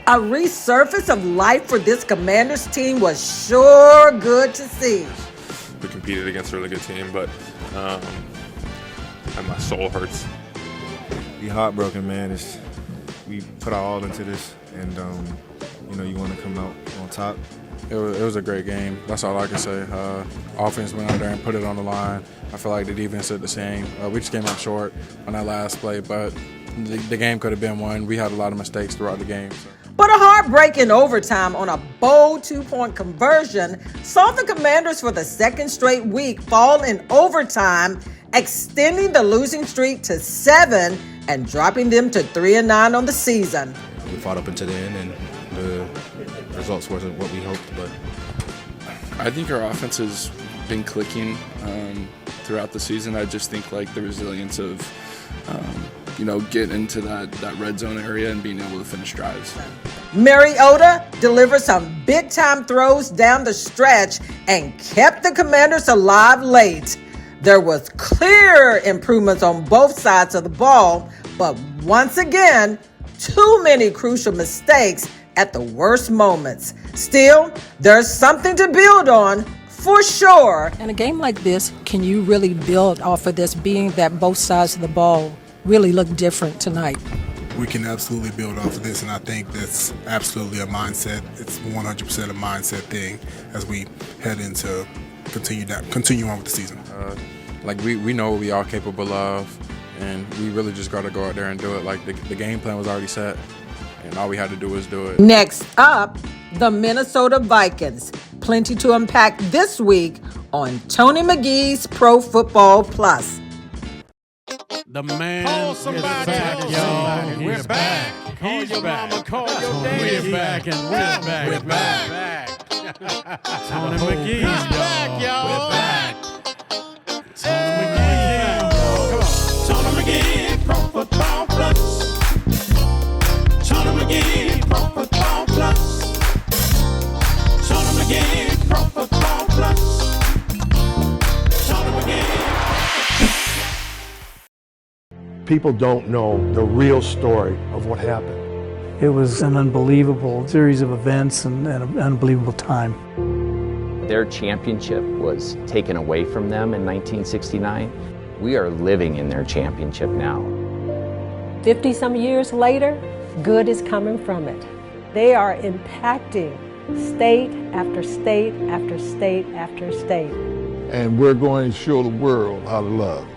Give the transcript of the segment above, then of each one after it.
A resurface of life for this Commanders team was sure good to see. We competed against a really good team, but and my soul hurts. Be heartbroken, man. We put our all into this, and you want to come out on top. It was a great game. That's all I can say. Offense went out there and put it on the line. I feel like the defense did the same. We just came up short on that last play, but the game could have been won. We had a lot of mistakes throughout the game. So. But a heartbreak in overtime on a bold 2-point conversion saw the Commanders for the second straight week fall in overtime, extending the losing streak to 7 and dropping them to 3-9 on the season. We fought up into the end, and the results wasn't what we hoped, but I think our offense has been clicking throughout the season. I just think like the resilience of get into that red zone area and being able to finish drives. Mariota delivered some big-time throws down the stretch and kept the Commanders alive late. There was clear improvements on both sides of the ball, but once again, too many crucial mistakes at the worst moments. Still, there's something to build on for sure. In a game like this, can you really build off of this, being that both sides of the ball really look different tonight? We can absolutely build off of this, and I think that's absolutely a mindset. It's 100% a mindset thing as we head into continue on with the season. We know what we are capable of, and we really just got to go out there and do it. Like the game plan was already set, and all we had to do was do it. Next up, the Minnesota Vikings. Plenty to unpack this week on Tony McGee's Pro Football Plus. The man is back, y'all. We're back. Call your mama, call your daddy. We're back and we're back. We're back. Tony McGee, back, y'all. We're back. Tony McGee. Come on. Tony McGee, Pro Football Plus. Tony McGee, Pro Football Plus. Tony McGee, Pro Football Plus. Tony McGee. People don't know the real story of what happened. It was an unbelievable series of events and an unbelievable time. Their championship was taken away from them in 1969. We are living in their championship now. 50-some years later, good is coming from it. They are impacting state after state after state after state. And we're going to show the world how to love.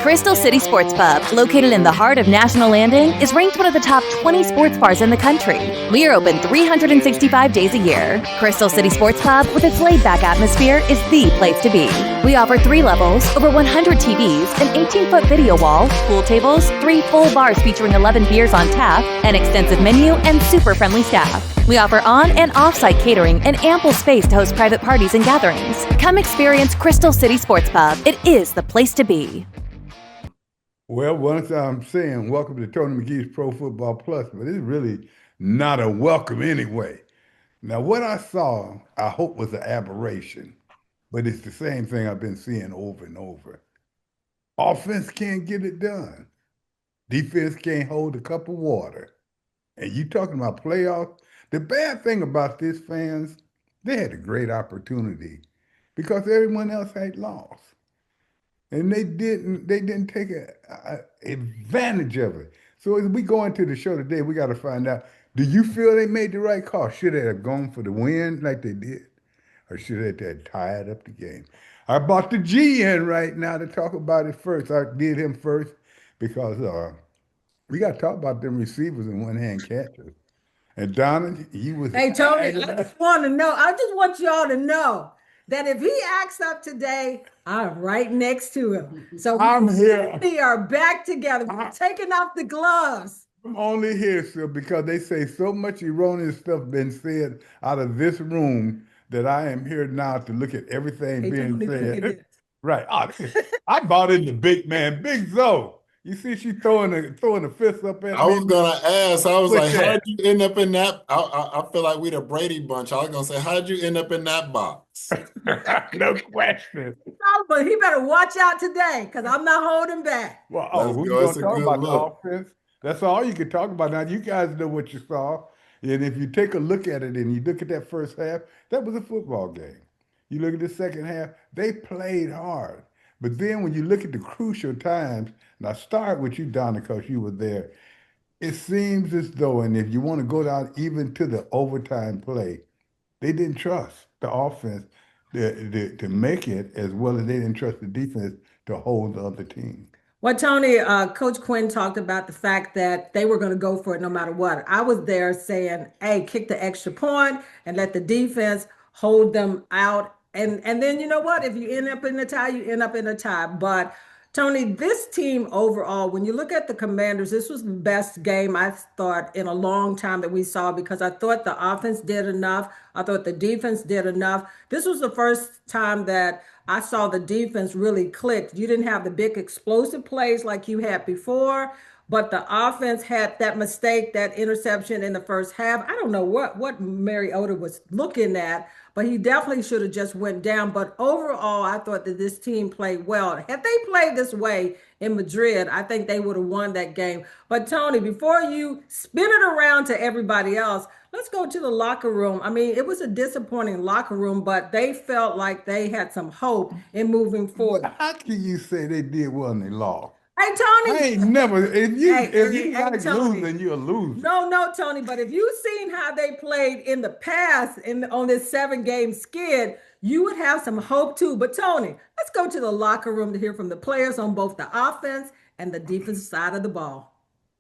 Crystal City Sports Pub, located in the heart of National Landing, is ranked one of the top 20 sports bars in the country. We are open 365 days a year. Crystal City Sports Pub, with its laid-back atmosphere, is the place to be. We offer 3 levels, over 100 TVs, an 18-foot video wall, pool tables, 3 full bars featuring 11 beers on tap, an extensive menu, and super friendly staff. We offer on- and off-site catering and ample space to host private parties and gatherings. Come experience Crystal City Sports Pub. It is the place to be. Well, once I'm saying welcome to Tony McGee's Pro Football Plus, but it's really not a welcome anyway. Now, what I saw, I hope was an aberration, but it's the same thing I've been seeing over and over. Offense can't get it done. Defense can't hold a cup of water. And you talking about playoffs? The bad thing about this, fans, they had a great opportunity because everyone else had lost. And they didn't take advantage of it. So as we go into the show today, we got to find out, do you feel they made the right call? Should they have gone for the win like they did? Or should they have tied up the game? I brought the G in right now to talk about it first. I did him first because we got to talk about them receivers and one-hand catchers. And Donna, he was... Hey, Tony, I just want y'all to know that if he acts up today, I'm right next to him. So I'm here. We are back together. We're taking off the gloves. I'm only here, sir, because they say so much erroneous stuff been said out of this room that I am here now to look at everything being said. Right. I bought in the big man, Big Zoe. You see, she throwing a fist up at me. I was gonna ask. I was like, "How'd you end up in that?" I feel like we the Brady Bunch. I was gonna say, "How'd you end up in that box?" No question. But he better watch out today because I'm not holding back. Well, we're gonna talk about the offense. That's all you can talk about. Now, you guys know what you saw. And if you take a look at it and you look at that first half, that was a football game. You look at the second half, they played hard. But then when you look at the crucial times, and I start with you, Donna, because you were there, it seems as though, and if you want to go down even to the overtime play, they didn't trust the offense to make it, as well as they didn't trust the defense to hold the other team. Well, Tony, Coach Quinn talked about the fact that they were going to go for it no matter what. I was there saying, hey, kick the extra point and let the defense hold them out. And then you know what? If you end up in a tie, you end up in a tie. But Tony, this team overall, when you look at the Commanders, this was the best game I thought in a long time that we saw because I thought the offense did enough. I thought the defense did enough. This was the first time that I saw the defense really clicked. You didn't have the big explosive plays like you had before, but the offense had that mistake, that interception in the first half. I don't know what Mariota was looking at, but he definitely should have just went down. But overall, I thought that this team played well. Had they played this way in Madrid, I think they would have won that game. But Tony, before you spin it around to everybody else, let's go to the locker room. I mean, it was a disappointing locker room, but they felt like they had some hope in moving forward. How can you say they did well and they lost? Hey, Tony. I ain't never, if you Hey, like Tony. losing, you're a loser. No, Tony, but if you've seen how they played in the past on this 7-game skid, you would have some hope too. But Tony, let's go to the locker room to hear from the players on both the offense and the defensive side of the ball.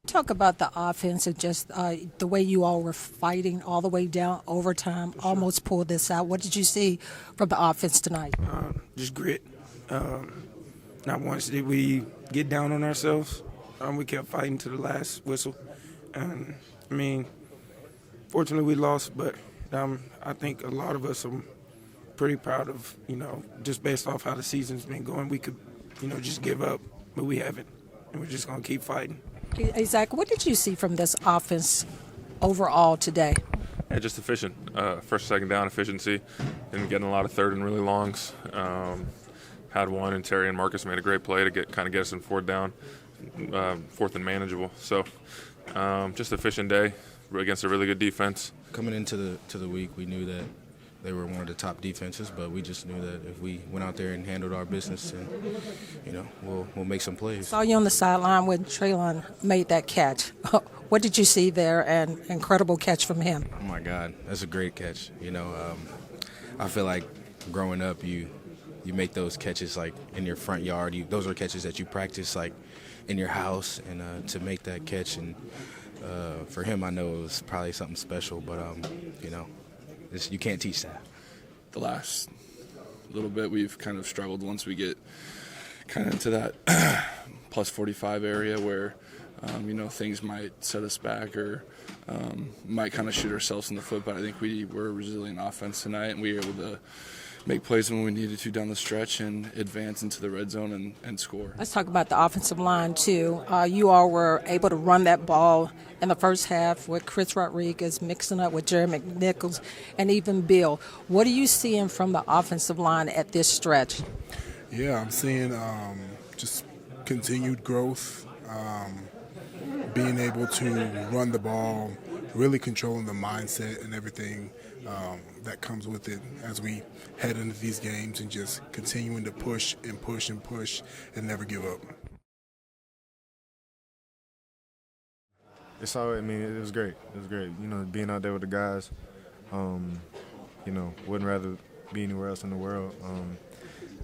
Talk about the offense and just the way you all were fighting all the way down overtime, almost pulled this out. What did you see from the offense tonight? Just grit. Not once did we get down on ourselves. We kept fighting to the last whistle. I mean, fortunately we lost, but I think a lot of us are pretty proud of, just based off how the season's been going. We could, just give up, but we haven't, and we're just going to keep fighting. Hey, Zach, what did you see from this offense overall today? Yeah, just efficient. First, second down efficiency, and getting a lot of third and really longs. Had one, and Terry and Marcus made a great play to get us in fourth down, fourth and manageable. So, just efficient day against a really good defense. Coming into the week, we knew that they were one of the top defenses, but we just knew that if we went out there and handled our business, and we'll make some plays. Saw you on the sideline when Traylon made that catch. What did you see there? And incredible catch from him. Oh my God, that's a great catch. I feel like growing up, you make those catches like in your front yard. Those are catches that you practice like in your house, and to make that catch, and for him, I know it was probably something special. But you can't teach that. The last little bit, we've kind of struggled once we get kind of into that plus 45 area where, things might set us back or might kind of shoot ourselves in the foot. But I think we were a resilient offense tonight, and we were able to make plays when we needed to down the stretch and advance into the red zone and score. Let's talk about the offensive line, too. You all were able to run that ball in the first half with Chris Rodriguez mixing up with Jerry McNichols and even Bill. What are you seeing from the offensive line at this stretch? Yeah, I'm seeing just continued growth, being able to run the ball, really controlling the mindset and everything that comes with it as we head into these games, and just continuing to push and push and push and never give up. It was great. It was great. Being out there with the guys, wouldn't rather be anywhere else in the world.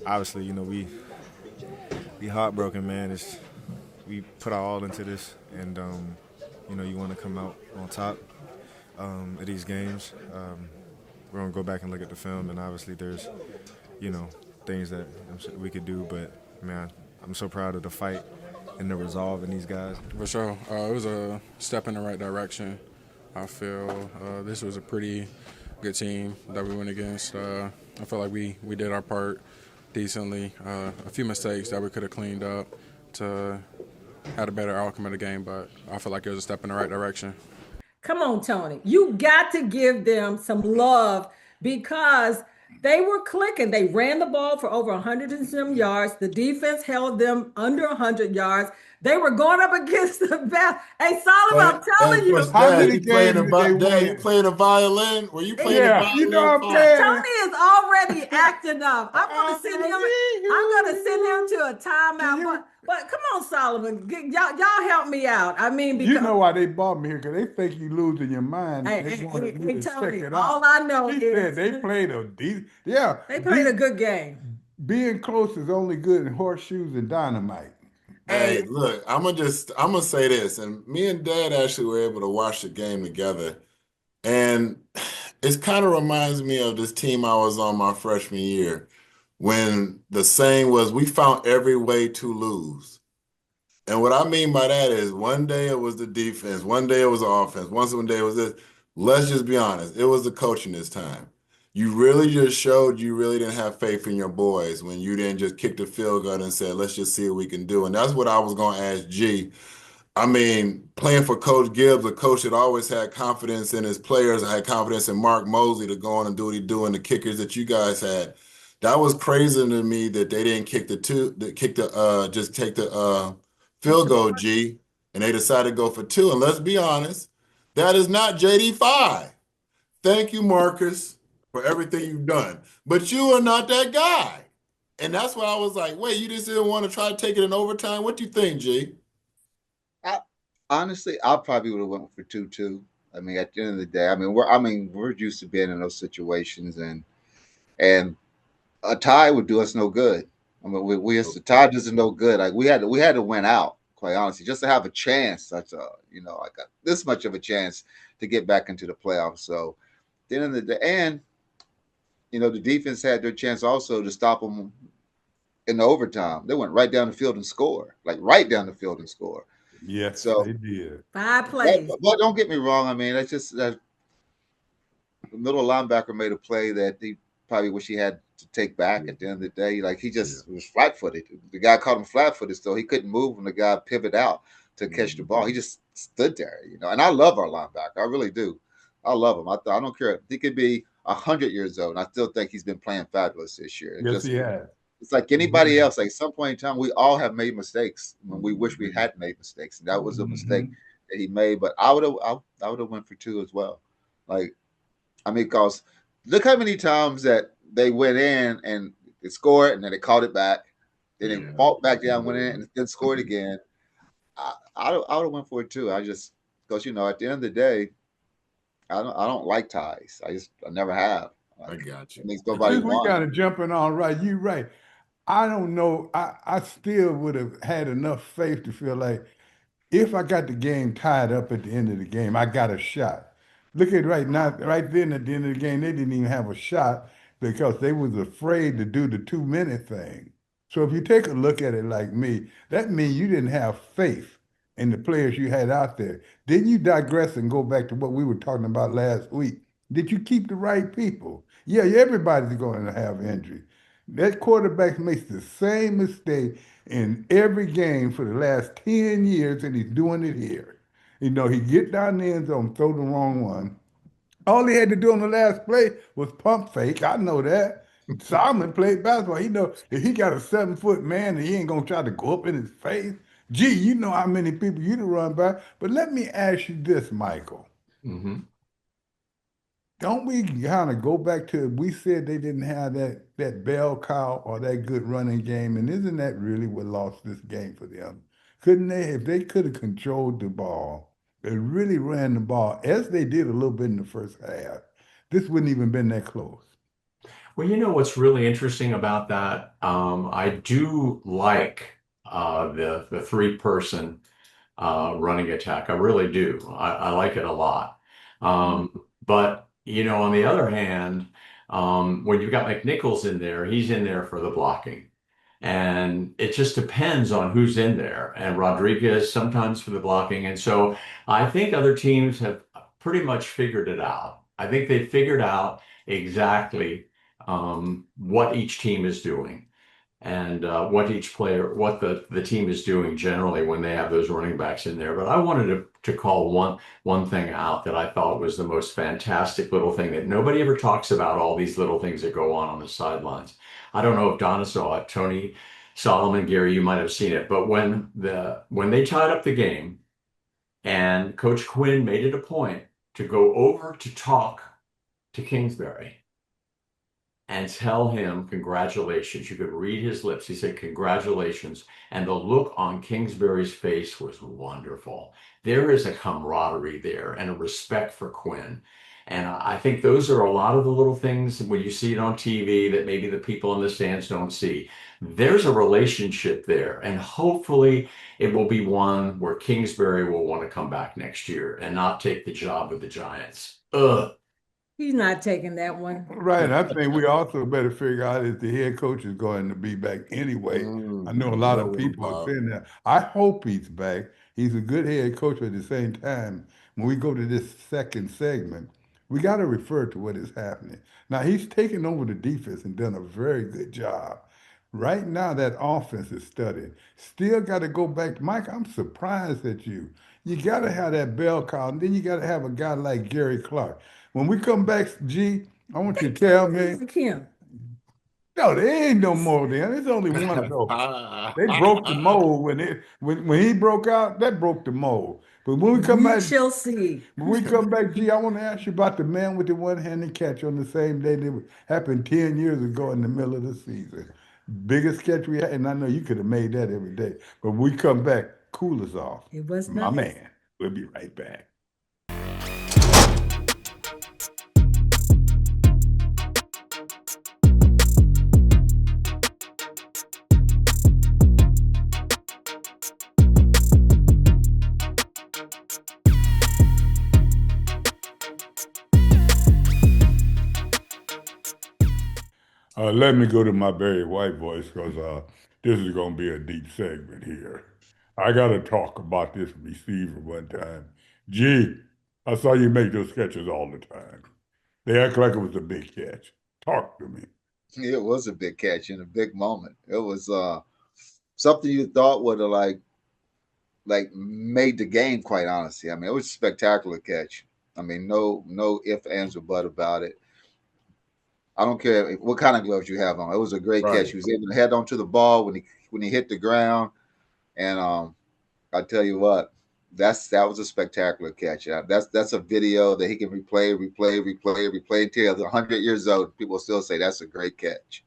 Obviously, we heartbroken, man. We put our all into this, and you want to come out on top at these games. We're gonna go back and look at the film, and obviously there's, things that we could do. But man, I'm so proud of the fight and the resolve in these guys. For sure, it was a step in the right direction. I feel this was a pretty good team that we went against. I feel like we did our part decently. A few mistakes that we could have cleaned up to had a better outcome of the game, but I feel like it was a step in the right direction. Come on, Tony. You got to give them some love because They were clicking. They ran the ball for over 100 and some yards. The defense held them under 100 yards. They were going up against the best. Hey, Solomon, I'm telling you. How many games did they Dad, you win? playing a violin? Were you playing a Yeah, you know violin, what I'm Pop? saying? Tony is already acting up. I'm gonna send him to a timeout. But come on, Solomon, y'all help me out. I mean, You because know why they bought me here? Because they think you losing your mind. hey, They hey, wanted me hey, to check Tony, it all out. I know He is said they played a decent. Yeah, they played a good game. being close is only good in horseshoes and dynamite. Hey, Hey, look, I'm gonna say this, and me and Dad actually were able to watch the game together, and it kind of reminds me of this team I was on my freshman year, when the saying was, "We found every way to lose." And what I mean by that is one day it was the defense, one day it was the offense, one day it was this. Let's just be honest, it was the coaching this time. You really just showed you really didn't have faith in your boys when you didn't just kick the field goal and said, let's just see what we can do. And that's what I was going to ask G. I mean, playing for Coach Gibbs, a coach that always had confidence in his players and had confidence in Mark Mosley to go on and do what he do, and the kickers that you guys had. That was crazy to me that they didn't just take the field goal, G, and they decided to go for two. And let's be honest, that is not JD5. Thank you, Marcus, for everything you've done. But you are not that guy. And that's why I was like, wait, you just didn't want to try to take it in overtime? What do you think, G? Honestly, I probably would have went for 2-2. I mean, at the end of the day, we're used to being in those situations, and a tie would do us no good. I mean, the tie does us no good. Like we had to win out, quite honestly, just to have a chance. That's this much of a chance to get back into the playoffs. So, at the end of the day, and the defense had their chance also to stop them in the overtime. They went right down the field and score, like right down the field and score. Yes, So they did. 5 plays. But don't get me wrong. I mean, that's just that the middle linebacker made a play that he probably wish he had to take back at the end of the day. Like he just was flat footed. The guy caught him flat footed, so he couldn't move when the guy pivoted out to catch the ball. He just stood there, And I love our linebacker. I really do. I love him. I don't care. He could be 100 years old, and I still think he's been playing fabulous this year. Yes, he has. It's like anybody else. Like some point in time, we all have made mistakes when we wish we hadn't made mistakes, and that was a mistake that he made. But I would have went for 2 as well. Like, I mean, because look how many times that they went in and they scored, and then they called it back, then they fought back down, went in, and then scored again. I would have went for it too. I just because at the end of the day, I don't like ties. I never have. I got you. It makes nobody We want. got to jumping on right. You right. I don't know. I still would have had enough faith to feel like if I got the game tied up at the end of the game, I got a shot. Look at right now, right then at the end of the game, they didn't even have a shot because they was afraid to do the 2-minute thing. So if you take a look at it like me, that means you didn't have faith in the players you had out there. Then you digress and go back to what we were talking about last week. Did you keep the right people? Yeah, everybody's going to have injury. That quarterback makes the same mistake in every game for the last 10 years, and he's doing it here. He get down the end zone, throw the wrong one. All he had to do on the last play was pump fake. I know that. Solomon played basketball. He know if he got a 7-foot man and he ain't gonna try to go up in his face. Gee, you know how many people you to run by. But let me ask you this, Michael. Don't we kind of go back to we said they didn't have that bell cow or that good running game, and isn't that really what lost this game for them? Couldn't they, if they could have controlled the ball, they really ran the ball as they did a little bit in the first half, this wouldn't even been that close. Well, what's really interesting about that? I do like the 3-person running attack. I really do. I like it a lot. But on the other hand, when you've got McNichols in there, he's in there for the blocking. And it just depends on who's in there. And Rodriguez sometimes for the blocking. And so I think other teams have pretty much figured it out. I think they figured out exactly what each team is doing. and what the team is doing generally when they have those running backs in there. But I wanted to call one thing out that I thought was the most fantastic little thing that nobody ever talks about, all these little things that go on the sidelines. I don't know if Donna saw it, Tony, Solomon, Gary, you might have seen it, but when they tied up the game and Coach Quinn made it a point to go over to talk to Kingsbury and tell him congratulations. You could read his lips. He said congratulations. And the look on Kingsbury's face was wonderful. There is a camaraderie there and a respect for Quinn. And I think those are a lot of the little things when you see it on TV that maybe the people in the stands don't see. There's a relationship there. And hopefully it will be one where Kingsbury will want to come back next year and not take the job with the Giants. Ugh. He's not taking that one. Right. I think we also better figure out if the head coach is going to be back anyway. I know a lot of people are saying that. I hope he's back. He's a good head coach, but at the same time, when we go to this second segment, we got to refer to what is happening. Now, he's taken over the defense and done a very good job. Right now, that offense is studied. Still got to go back. Mike, I'm surprised at you. You got to have that bell cow, and then you got to have a guy like Gary Clark. When we come back, G, I want you to tell me. Kim. No, there ain't no more then. There's only one of those. They broke the mold when he broke out. That broke the mold. But when we come back, shall see. when we come back, G, I want to ask you about the man with the one-handed catch on the same day that happened 10 years ago in the middle of the season. Biggest catch we had, and I know you could have made that every day. But when we come back, cool us off. It was my nice. man. We'll be right back. Let me go to my Barry White voice because this is going to be a deep segment here. I got to talk about this receiver one time. Gee, I saw you make those catches all the time. They act like it was a big catch. Talk to me. It was a big catch in a big moment. It was something you thought would have like made the game, quite honestly. I mean, it was a spectacular catch. I mean, no ifs, ands, or but about it. I don't care what kind of gloves you have on. It was a great catch. He was able to head onto the ball when he hit the ground. And I tell you what, that was a spectacular catch. That's a video that he can replay until he's 100 years old. People still say that's a great catch.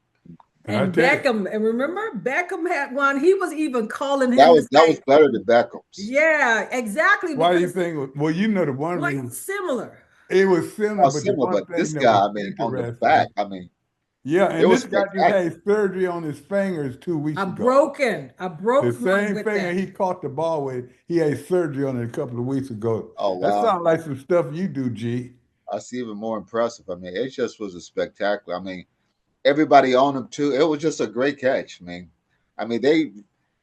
And Beckham, and remember, Beckham had one. He was even calling him. That was better than Beckham's. Yeah, exactly. Why do you think? Well, you know the one reason. Similar. It was similar, but this guy, I mean, on the back, I mean. Yeah, and this guy just had surgery on his fingers 2 weeks ago. A broken the same finger he caught the ball with, he had surgery on it a couple of weeks ago. Oh, wow. That sounds like some stuff you do, G. That's even more impressive. I mean, it just was a spectacular. I mean, everybody on him too. It was just a great catch. I mean, they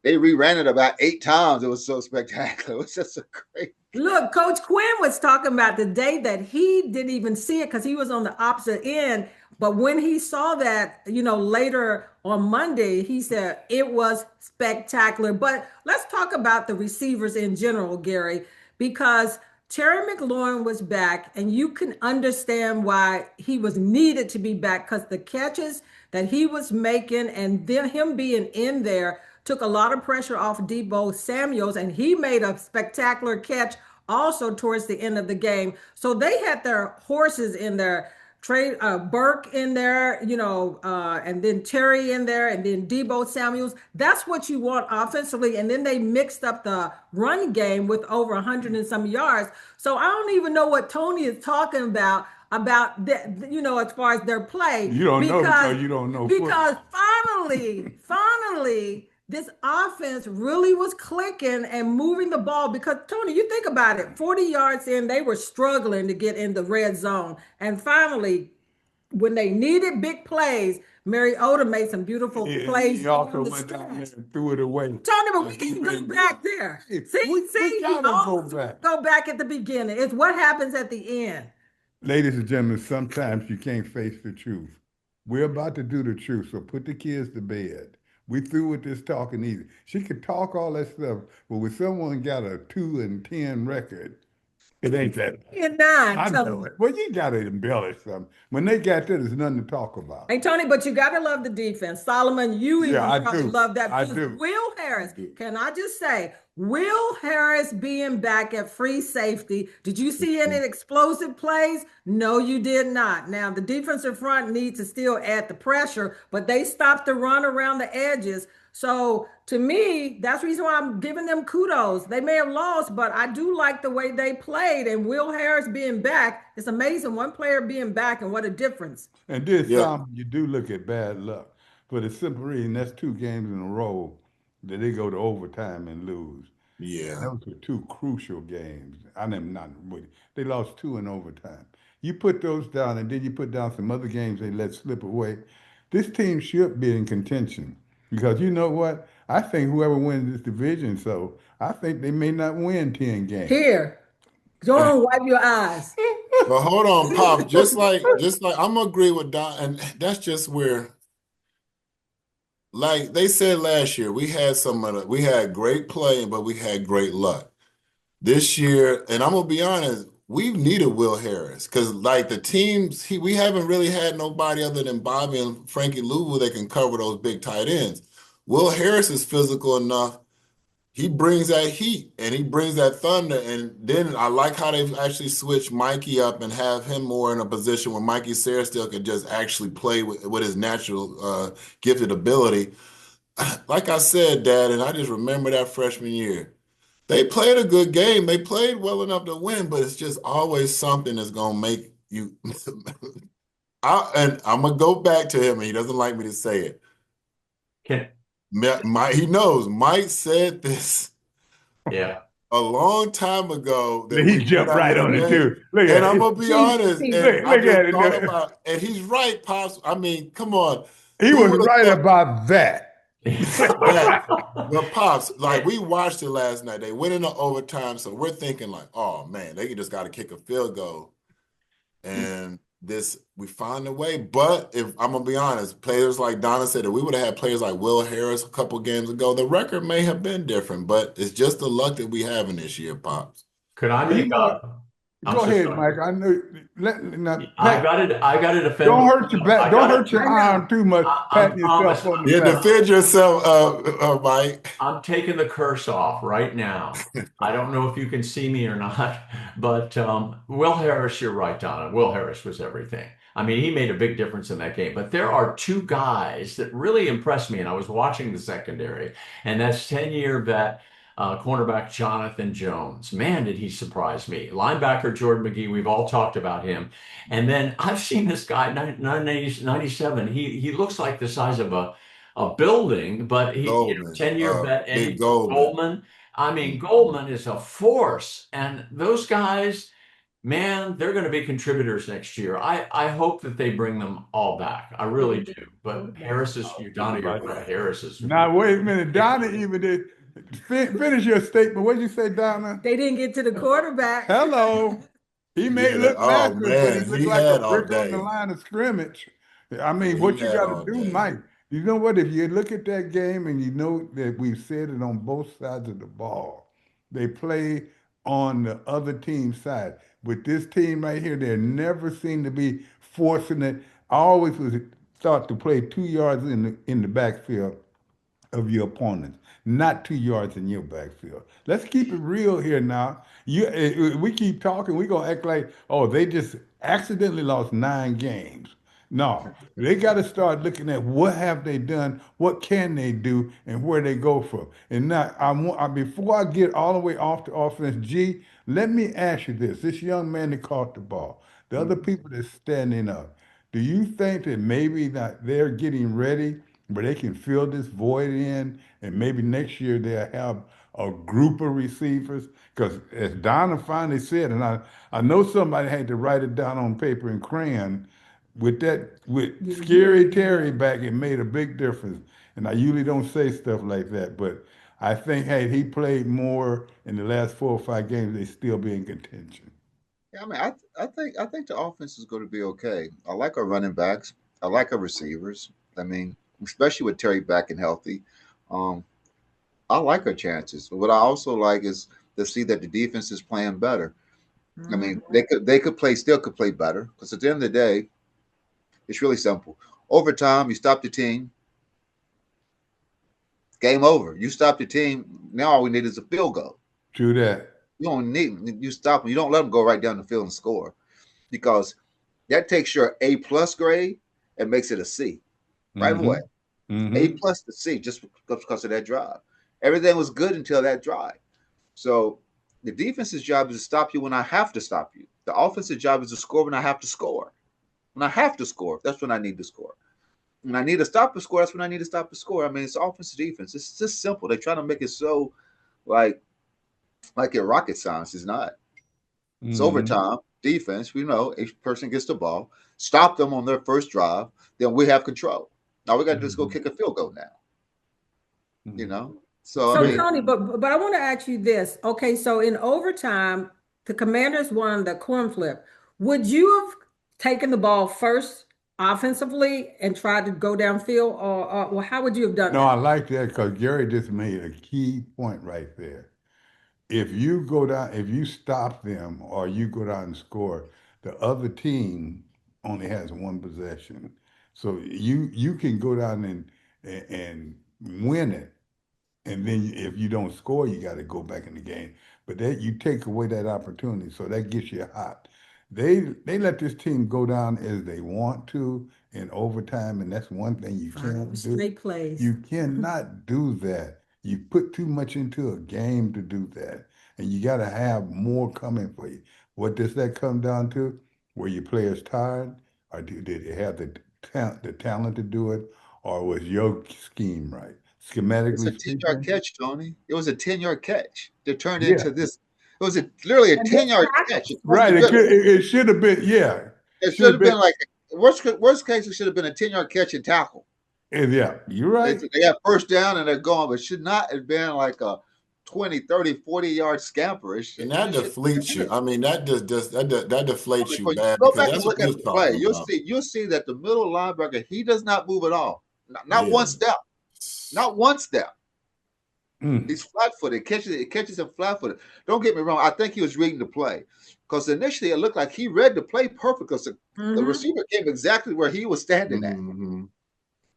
reran it about 8 times. It was so spectacular. It was just a great. Look, Coach Quinn was talking about the day that he didn't even see it because he was on the opposite end. But when he saw that, later on Monday, he said it was spectacular. But let's talk about the receivers in general, Gary, because Terry McLaurin was back, and you can understand why he was needed to be back because the catches that he was making and then him being in there took a lot of pressure off Deebo Samuels, and he made a spectacular catch also towards the end of the game. So they had their horses in there. Trey Burke in there, and then Terry in there, and then Deebo Samuels. That's what you want offensively. And then they mixed up the run game with over 100 and some yards. So I don't even know what Tony is talking about as far as their play. You don't know because you don't know. Because finally, this offense really was clicking and moving the ball because, Tony, you think about it, 40 yards in, they were struggling to get in the red zone. And finally, when they needed big plays, Mariota made some beautiful plays. He also went down there and threw it away. Tony, but we can go back there. Go back at the beginning. It's what happens at the end. Ladies and gentlemen, sometimes you can't face the truth. We're about to do the truth, so put the kids to bed. We through with this talking easy. She could talk all that stuff, but when someone got a 2-10 record, it ain't that. You're not. I know it. Well, you got to embellish something. When they got there, there's nothing to talk about. Hey, Tony, but you got to love the defense. Solomon, you Yeah, even I probably do. love that. I Plus, do. Will Harris, can I just say, Will Harris being back at free safety, did you see any explosive plays? No, you did not. Now, the defensive front needs to still add the pressure, but they stopped the run around the edges. So to me, that's the reason why I'm giving them kudos. They may have lost, but I do like the way they played. And Will Harris being back, it's amazing. One player being back and what a difference. And this Yeah. time, you do look at bad luck. For the simple reason, that's 2 games in a row that they go to overtime and lose. And Yeah. those were 2 crucial games. I am not really. They lost 2 in overtime. You put those down, and then you put down some other games they let slip away. This team should be in contention because you know what? I think whoever wins this division, so I think they may not win 10 games. Here, go on, wipe your eyes. But hold on, Pops. Just like I'm gonna agree with Don, and that's just where, like they said last year, we had great play, but we had great luck. This year, and I'm gonna be honest, we've needed Will Harris because like the teams, we haven't really had nobody other than Bobby and Frankie Louvu that can cover those big tight ends. Will Harris is physical enough. He brings that heat and he brings that thunder. And then I like how they've actually switched Mikey up and have him more in a position where Mikey Saresstill could just actually play with his natural gifted ability. Like I said, Dad, and I just remember that freshman year. They played a good game. They played well enough to win, but it's just always something that's gonna make you. And I'm gonna go back to him, and he doesn't like me to say it. Can He knows. Mike said this yeah. a long time ago that He we jumped put out right in on the it game. too. Look And at I'm it. gonna be honest, and I Look just at thought it. about, and he's right, Pops. I mean, come on. He Who was would have right thought about that. that? But Pops, like we watched it last night. They went into overtime, so we're thinking like, oh man, they just got to kick a field goal. And we found a way. But if I'm gonna be honest, players like Donna said, if we would have had players like Will Harris a couple games ago, the record may have been different. But it's just the luck that we have in this year, Pops. Could I You make know what? a? Go ahead, Mike. I know. Now, I got to defend. don't hurt your back. Don't hurt your I know. arm too much. Patting yourself promise. on the Yeah, back. defend yourself, Mike. I'm taking the curse off right now. I don't know if you can see me or not, but Will Harris, you're right, Donna. Will Harris was everything. I mean, he made a big difference in that game. But there are 2 guys that really impressed me, and I was watching the secondary, and that's 10-year vet cornerback Jonathan Jones. Man, did he surprise me. Linebacker Jordan McGee, we've all talked about him. And then I've seen this guy, 97. He looks like the size of a building, but he, Goldman, 10-year vet, Big and Goldman. Goldman. I mean, Goldman is a force, and those guys, man, they're going to be contributors next year. I hope that they bring them all back. I really do. But Harris is, Donna, you're right. Harris is. Now, wait a minute. Donna even did. Finish your statement. What did you say, Donna? They didn't get to the quarterback. Hello. He may Yeah, look oh, massive, but he man, looked he like had a all brick on the day. line of scrimmage. I mean, He what you had got all to do, day. Mike, you know what? If you look at that game and you know that we've said it on both sides of the ball, they play on the other team's side. With this team right here, they never seem to be forcing it. I always was thought to play 2 yards in the backfield of your opponents, not 2 yards in your backfield. Let's keep it real here now. We keep talking, we gonna act like, oh, they just accidentally lost 9 games. No, they got to start looking at what have they done, what can they do, and where they go from. And now, before I get all the way off the offense, G, let me ask you this: this young man that caught the ball, the other people that's standing up, do you think that maybe that they're getting ready where they can fill this void in, and maybe next year they'll have a group of receivers? Because as Donna finally said, and I know somebody had to write it down on paper and crayon, with Scary Terry back, it made a big difference. And I usually don't say stuff like that, but I think had he played more in the last 4 or 5 games, they'd still be in contention. Yeah, I mean, I think the offense is going to be okay. I like our running backs. I like our receivers. I mean, especially with Terry back and healthy. Um, I like our chances. What I also like is to see that the defense is playing better. I mean, still could play better because at the end of the day, it's really simple. Overtime, you stop the team, game over. You stop the team. Now all we need is a field goal. True that. You stop them. You don't let them go right down the field and score because that takes your A+ grade and makes it a C right away. A+ to C just because of that drive. Everything was good until that drive. So the defense's job is to stop you when I have to stop you. The offensive job is to score when I have to score. When I have to score, that's when I need to score. When I need to stop the score, that's when I need to stop the score. I mean, it's offensive defense. It's just simple. They try to make it so like it rocket science. It's not. It's overtime defense. We know each person gets the ball, stop them on their first drive, then we have control. Now we got to just go kick a field goal now. You know? So I mean, Tony, but I want to ask you this. Okay, so in overtime, the Commanders won the coin flip. Would you have taken the ball first offensively and tried to go downfield, or how would you have done No, that? I like that because Gary just made a key point right there. If you go down, if you stop them or you go down and score, the other team only has one possession. So you can go down and win it. And then if you don't score, you got to go back in the game. But that you take away that opportunity, so that gets you hot. They let this team go down as they want to in overtime, and that's one thing you can't do. Straight plays. You cannot do that. You put too much into a game to do that, and you got to have more coming for you. What does that come down to? Were your players tired, or did they have the talent to do it, or was your scheme right? it's Schematically a 10-yard speaking, catch, Tony. It was a 10-yard catch that turned yeah, into this. It was literally a And this 10-yard tackle. catch. It must right. have It been. it should have been, yeah, It should should have have been been, like worst case. It should have been a 10-yard catch and tackle. yeah. You're right. They got first down and they're gone, but should not have been like a 20, 30, 40-yard scamper. And that deflates you. I mean, that that deflates you When you bad go because back and that's what look we at was the play, talking about. you'll see that the middle linebacker, he does not move at all. Not Yeah. one step. Not one step. Mm. He's flat-footed. It catches him flat-footed. Don't get me wrong. I think he was reading the play because initially it looked like he read the play perfect because the receiver came exactly where he was standing at.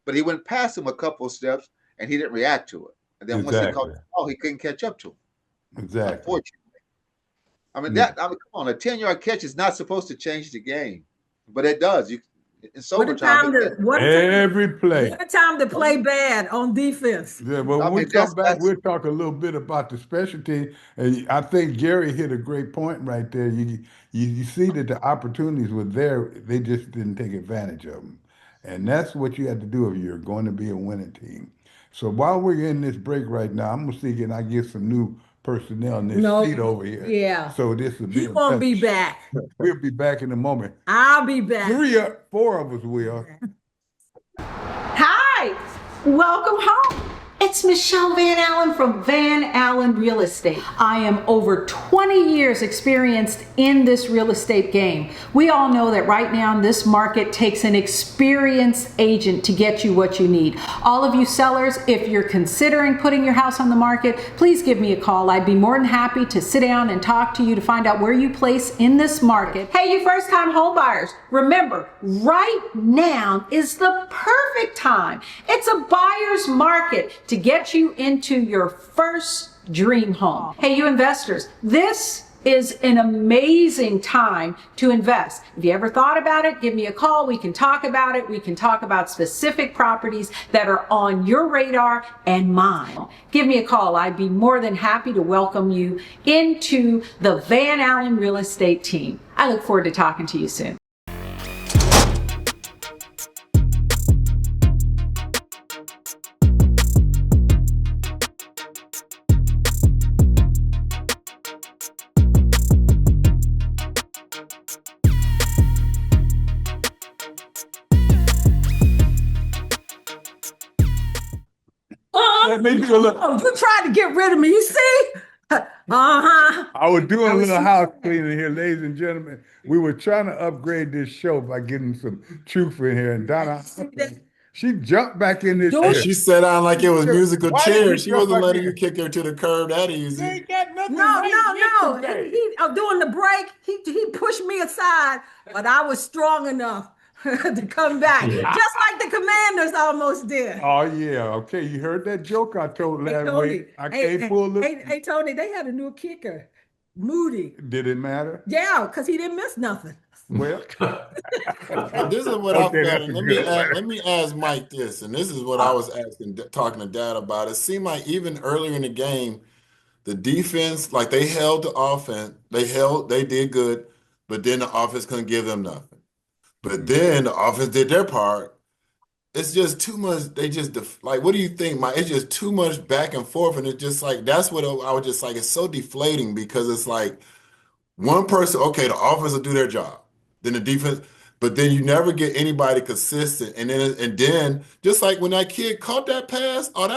But he went past him a couple of steps and he didn't react to it. And then once he caught Exactly. the ball, he couldn't catch up to him. Exactly. Unfortunately. I mean, come on, a 10-yard catch is not supposed to change the game, but it does. It's overtime. Every play. What a time to play bad on defense. Yeah, but when we come back, we'll talk a little bit about the specialty. And I think Gary hit a great point right there. You see that the opportunities were there, they just didn't take advantage of them. And that's what you have to do if you're going to be a winning team. So while we're in this break right now, I'm gonna see can I get some new personnel in this seat over here. Yeah. So this will be He won't be back. We'll be back in a moment. I'll be back. 4 of us will. Hi, welcome home. It's Michelle Van Allen from Van Allen Real Estate. I am over 20 years experienced in this real estate game. We all know that right now this market takes an experienced agent to get you what you need. All of you sellers, if you're considering putting your house on the market, please give me a call. I'd be more than happy to sit down and talk to you to find out where you place in this market. Hey, you first-time home buyers, remember, right now is the perfect time. It's a buyer's market to get you into your first dream home. Hey, you investors, this is an amazing time to invest. If you ever thought about it, give me a call. We can talk about it. We can talk about specific properties that are on your radar and mine. Give me a call. I'd be more than happy to welcome you into the Van Allen Real Estate team. I look forward to talking to you soon. That made you look. Oh, you tried to get rid of me, you see? I was doing a little house cleaning here, ladies and gentlemen. We were trying to upgrade this show by getting some truth in here. And Donna, She jumped back in this And chair. she sat down like it was musical Why did you chairs. She jump wasn't back letting you in? kick her to the curb that easy. You ain't got nothing No, right no, no. yesterday. During the break, he pushed me aside, but I was strong enough to come back, Yeah. just like the Commanders almost did. Oh yeah, okay. You heard that joke I told Hey, last Tony. week. I Hey, can't hey, pull it. hey, Tony, they had a new kicker, Moody. Did it matter? Yeah, because he didn't miss nothing. Well, Well, this is what okay, I felt, that's and a good one. let me ask Mike this, and this is what I was asking, talking to Dad about. It seemed like even earlier in the game, the defense, like they held the offense, they did good, but then the offense couldn't give them nothing. But then the offense did their part. It's just too much. They just like, what do you think, Mike? It's just too much back and forth, and it's just like that's what I was just like. It's so deflating because it's like one person, okay, the offense will do their job, then the defense, but then you never get anybody consistent, and then just like when that kid caught that pass, oh,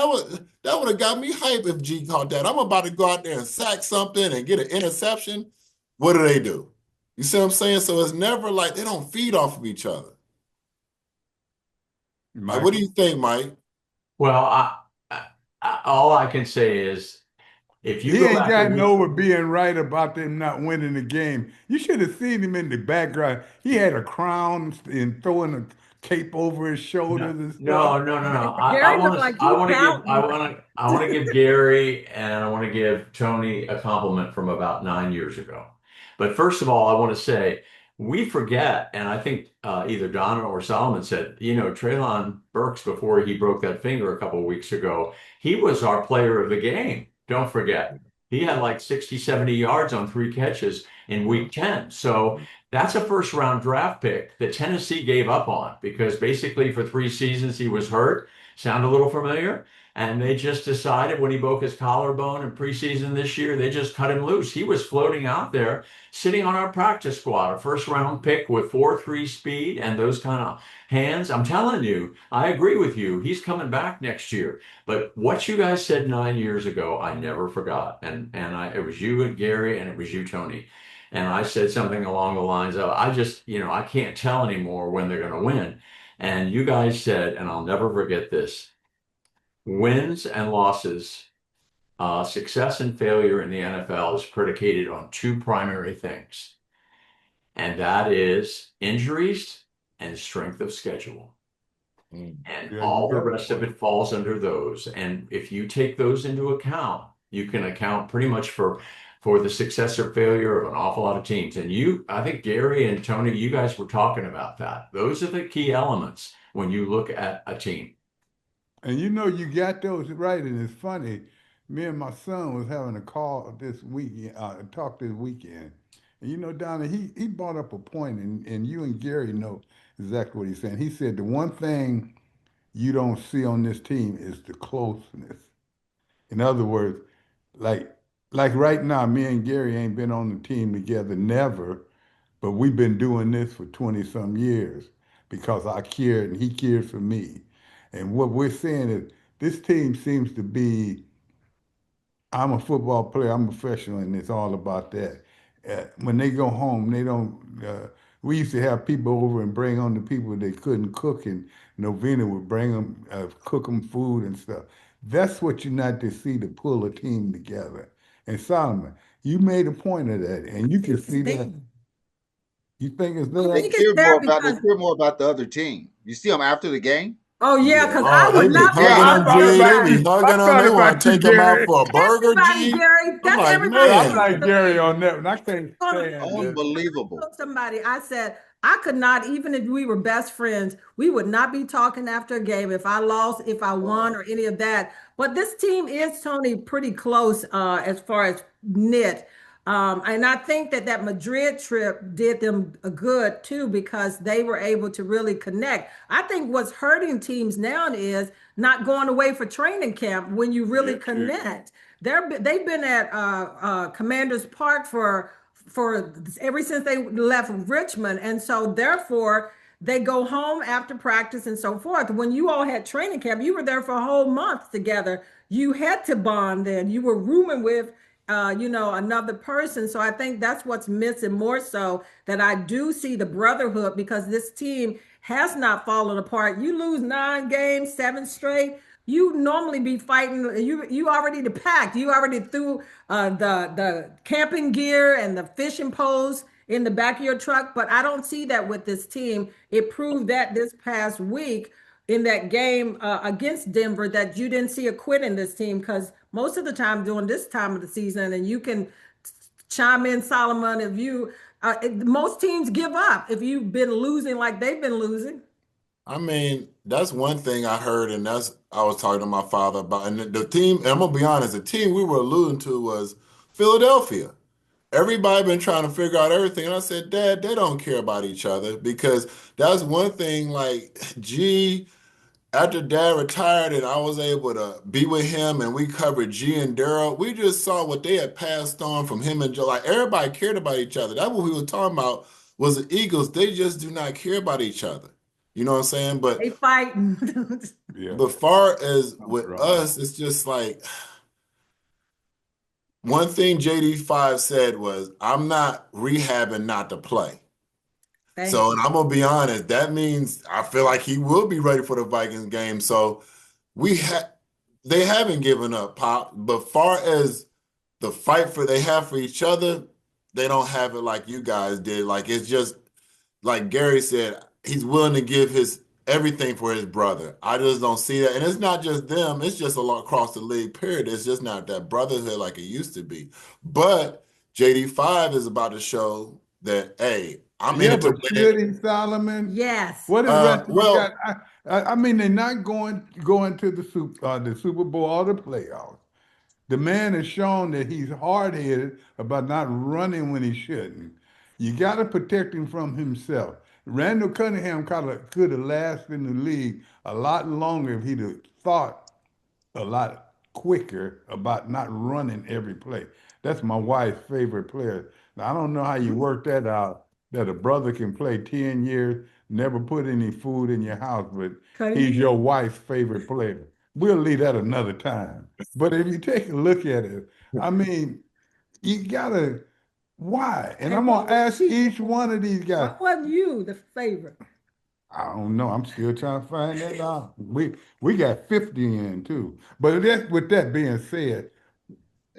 that would have got me hype if G caught that. I'm about to go out there and sack something and get an interception. What do? You see what I'm saying? So it's never like they don't feed off of each other. Like, what do you think, Mike? Well, all I can say is if you He go ain't back got and no with being right about them not winning the game. You should have seen him in the background. He had a crown and throwing a cape over his shoulders and stuff. no. Gary looked like he I want to give Gary and I want to give Tony a compliment from about 9 years ago. But first of all, I want to say we forget, and I think either Donna or Solomon said, Traylon Burks before he broke that finger a couple of weeks ago, he was our player of the game. Don't forget. He had like 60, 70 yards on 3 catches in week 10. So that's a first round draft pick that Tennessee gave up on because basically for 3 seasons he was hurt. Sound a little familiar? And they just decided when he broke his collarbone in preseason this year, they just cut him loose. He was floating out there, sitting on our practice squad, a first round pick with 4.3 speed and those kind of hands. I'm telling you, I agree with you. He's coming back next year. But what you guys said 9 years ago, I never forgot. It was you and Gary, and it was you, Tony. And I said something along the lines of, I can't tell anymore when they're going to win. And you guys said, and I'll never forget this, wins and losses, success and failure in the NFL is predicated on 2 primary things. And that is injuries and strength of schedule. And all the rest of it falls under those. And if you take those into account, you can account pretty much for the success or failure of an awful lot of teams. And I think Gary and Tony, you guys were talking about that. Those are the key elements when you look at a team. And you got those right, and it's funny. Me and my son was having a call this weekend, talk this weekend. And Donna, he brought up a point, and you and Gary know exactly what he's saying. He said the one thing you don't see on this team is the closeness. In other words, like right now, me and Gary ain't been on the team together, never, but we've been doing this for 20 some years because I cared and he cared for me. And what we're saying is this team seems to be, I'm a football player, I'm a professional, and it's all about that. When they go home, they don't, we used to have people over and bring on the people they couldn't cook, and Novena would bring them, cook them food and stuff. That's what you not to see to pull a team together. And Solomon, you made a point of that, and you can see that. You think it's there? They care more about the other team. You see them after the game? Oh yeah, because I would not be hugging them, G. They be hugging them. They want to take them out for a burger, G. Gary. I'm like, I'm man. like Gary on that one. I can't stand Unbelievable. Somebody, I said, I could not, even if we were best friends, we would not be talking after a game if I lost, if I won, or any of that. But this team is, Tony, pretty close as far as knit. And I think that Madrid trip did them a good too, because they were able to really connect. I think what's hurting teams now is not going away for training camp when you really connect. They've been at Commanders Park for ever since they left Richmond, and so therefore they go home after practice and so forth. When you all had training camp, you were there for a whole month together. You had to bond then. You were rooming with another person. So I think that's what's missing more so, that I do see the brotherhood, because this team has not fallen apart. You lose 9 games, 7 straight. You normally be fighting. You already the packed. You already threw the camping gear and the fishing poles in the back of your truck. But I don't see that with this team. It proved that this past week in that game against Denver that you didn't see a quit in this team, because most of the time during this time of the season, and you can chime in, Solomon, if you most teams give up if you've been losing like they've been losing. I mean, that's one thing I heard, and that's I was talking to my father about. And the team, and I'm gonna be honest, the team we were alluding to was Philadelphia. Everybody been trying to figure out everything, and I said, Dad, they don't care about each other, because that's one thing. Like, G, after Dad retired, and I was able to be with him, and we covered G and Daryl. We just saw what they had passed on from him and Joe. Like, everybody cared about each other. That's what we were talking about. Was the Eagles? They just do not care about each other. You know what I'm saying? But They fighting. but far as with us, it's just like one thing JD5 said was, I'm not rehabbing not to play. So, and I'm gonna be honest, that means I feel like he will be ready for the Vikings game. So they haven't given up, Pop. But far as the fight they have for each other, they don't have it like you guys did. Like, it's just like Gary said, he's willing to give his everything for his brother. I just don't see that. And it's not just them, it's just a lot across the league, period. It's just not that brotherhood like it used to be. But JD5 is about to show that, hey, I'm in it to but win. should he, Solomon? Yes. What is rest of well, you got? I mean, they're not going to the Super Bowl or the playoffs. The man has shown that he's hard-headed about not running when he shouldn't. You got to protect him from himself. Randall Cunningham could have lasted in the league a lot longer if he'd have thought a lot quicker about not running every play. That's my wife's favorite player. Now, I don't know how you work that out, that a brother can play 10 years, never put any food in your house, but he's your wife's favorite player. We'll leave that another time. But if you take a look at it, I mean, you gotta, why? And I'm gonna ask each one of these guys. Why wasn't you the favorite? I don't know. I'm still trying to find that out. We got 50 in too. But with that being said,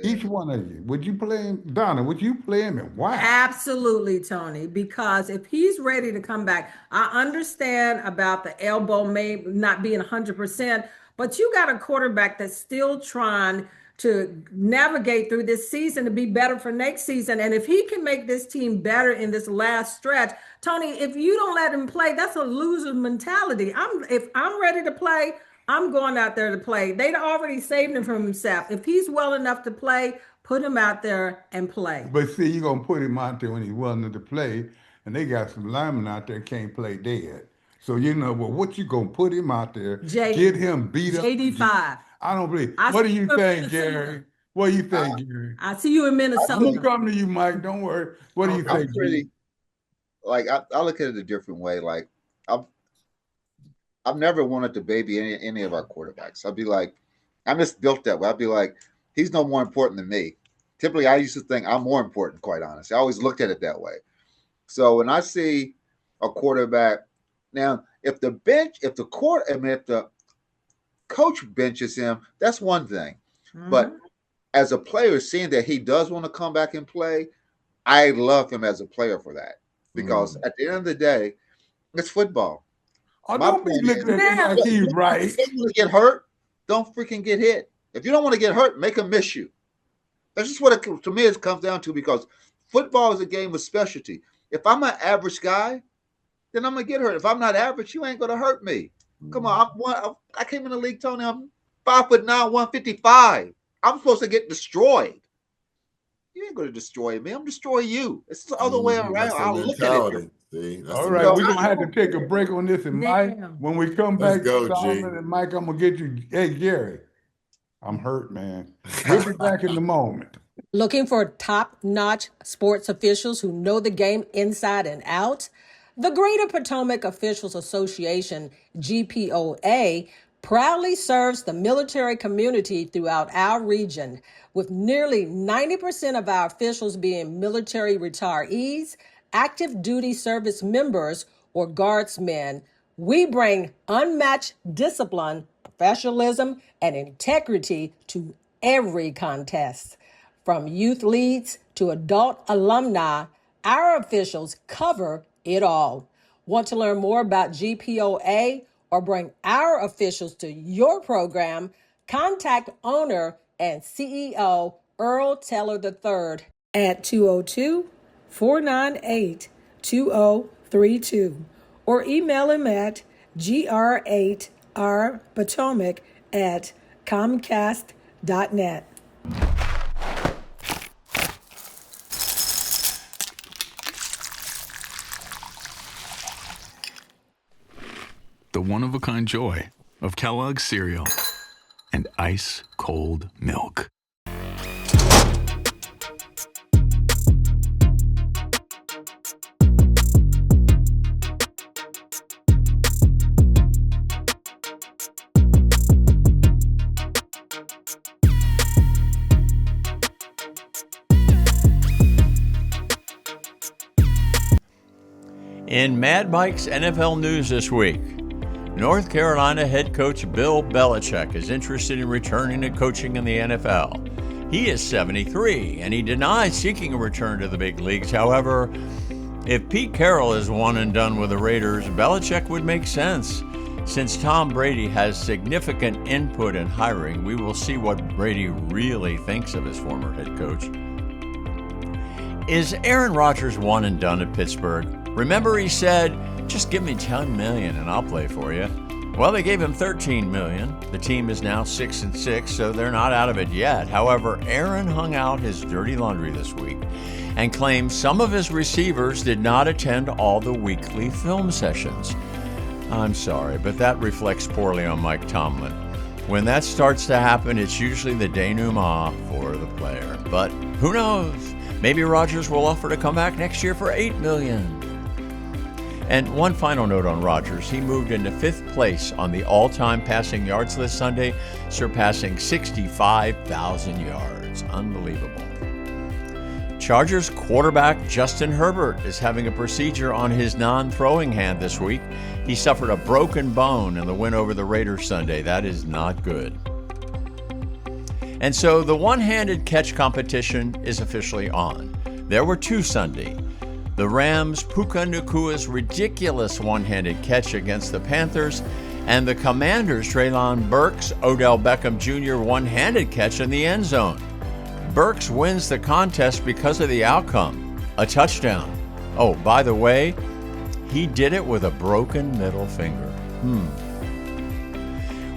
each one of you, would you play him, Donna? Would you play him, and why? Absolutely, Tony, because if he's ready to come back, I understand about the elbow may not being 100%, but you got a quarterback that's still trying to navigate through this season to be better for next season. And if he can make this team better in this last stretch, Tony, if you don't let him play, that's a loser mentality. If I'm ready to play, I'm going out there to play. They'd already saved him from himself. If he's well enough to play, put him out there and play. But see, you're going to put him out there when he's willing to play, and they got some linemen out there can't play dead. So, well, what you going to put him out there, get him beat up? JD5. I don't believe. What do you think, Gary? What do you think, Gary? I see you in Minnesota. I'm going to come to you, Mike. Don't worry. What do you think, Gary? Like, I look at it a different way. Like, I've never wanted to baby any of our quarterbacks. I'd be like, I'm just built that way. I'd be like, he's no more important than me. Typically, I used to think I'm more important, quite honestly. I always looked at it that way. So when I see a quarterback, now, if the coach benches him, that's one thing. Mm-hmm. But as a player, seeing that he does want to come back and play, I love him as a player for that. Because at the end of the day, it's football. Oh, don't be looking at it like he's right. If you want to get hurt, don't freaking get hit. If you don't want to get hurt, make him miss you. That's just what to me it comes down to, because football is a game of specialty. If I'm an average guy, then I'm going to get hurt. If I'm not average, you ain't going to hurt me. Come on. I came in the league, Tony. I'm 5'9", 155. I'm supposed to get destroyed. You ain't going to destroy me. I'm destroying you. It's the other way around. I'll look at it. All right, we're going to have to take a break on this. And Mike, when we come back, Solomon and Mike, I'm going to get you. Hey, Gary, I'm hurt, man. We'll be back in a moment. Looking for top-notch sports officials who know the game inside and out? The Greater Potomac Officials Association, GPOA, proudly serves the military community throughout our region, with nearly 90% of our officials being military retirees, active duty service members, or guardsmen We bring unmatched discipline, professionalism, and integrity to every contest. From youth leads to adult alumni, our officials cover it all. Want to learn more about GPOA or bring our officials to your program? Contact owner and CEO Earl Teller III at 202-498-2032 or email him at gr8rpotomac@comcast.net. The one-of-a-kind joy of Kellogg's cereal and ice-cold milk. In Mad Mike's NFL news this week, North Carolina head coach Bill Belichick is interested in returning to coaching in the NFL. He is 73, and he denies seeking a return to the big leagues. However, if Pete Carroll is one and done with the Raiders, Belichick would make sense. Since Tom Brady has significant input in hiring, we will see what Brady really thinks of his former head coach. Is Aaron Rodgers one and done at Pittsburgh? Remember he said, "Just give me $10 million and I'll play for you." Well, they gave him $13 million. The team is now 6-6, so they're not out of it yet. However, Aaron hung out his dirty laundry this week and claimed some of his receivers did not attend all the weekly film sessions. I'm sorry, but that reflects poorly on Mike Tomlin. When that starts to happen, it's usually the denouement for the player. But who knows? Maybe Rodgers will offer to come back next year for $8 million. And one final note on Rodgers. He moved into 5th place on the all-time passing yards list Sunday, surpassing 65,000 yards. Unbelievable. Chargers quarterback Justin Herbert is having a procedure on his non-throwing hand this week. He suffered a broken bone in the win over the Raiders Sunday. That is not good. And so the one-handed catch competition is officially on. There were 2 Sunday. The Rams' Puka Nacua's ridiculous one-handed catch against the Panthers, and the Commanders' Treylon Burks' Odell Beckham Jr. one-handed catch in the end zone. Burks wins the contest because of the outcome, a touchdown. Oh, by the way, he did it with a broken middle finger.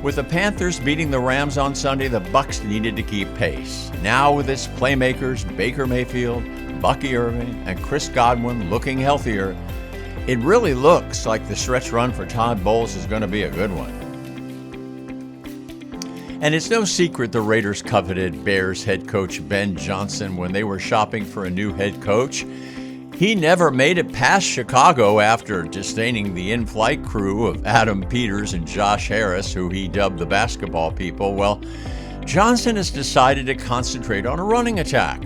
With the Panthers beating the Rams on Sunday, the Bucs needed to keep pace. Now with its playmakers Baker Mayfield, Bucky Irving, and Chris Godwin looking healthier, it really looks like the stretch run for Todd Bowles is going to be a good one. And it's no secret the Raiders coveted Bears head coach Ben Johnson when they were shopping for a new head coach. He never made it past Chicago after disdaining the in-flight crew of Adam Peters and Josh Harris, who he dubbed the basketball people. Well, Johnson has decided to concentrate on a running attack.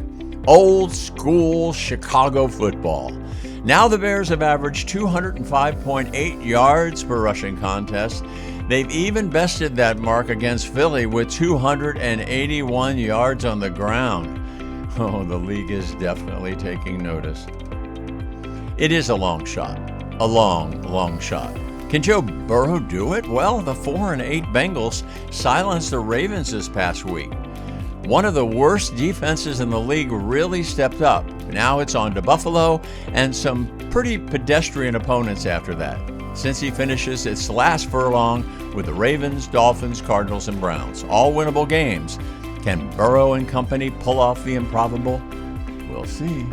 Old school Chicago football. Now the Bears have averaged 205.8 yards per rushing contest. They've even bested that mark against Philly with 281 yards on the ground. Oh, the league is definitely taking notice. It is a long shot. A long shot. Can Joe Burrow do it? Well, the 4-8 Bengals silenced the Ravens this past week. One of the worst defenses in the league really stepped up. Now it's on to Buffalo and some pretty pedestrian opponents after that. Cincy finishes its last furlong with the Ravens, Dolphins, Cardinals, and Browns. All winnable games. Can Burrow and company pull off the improbable? We'll see.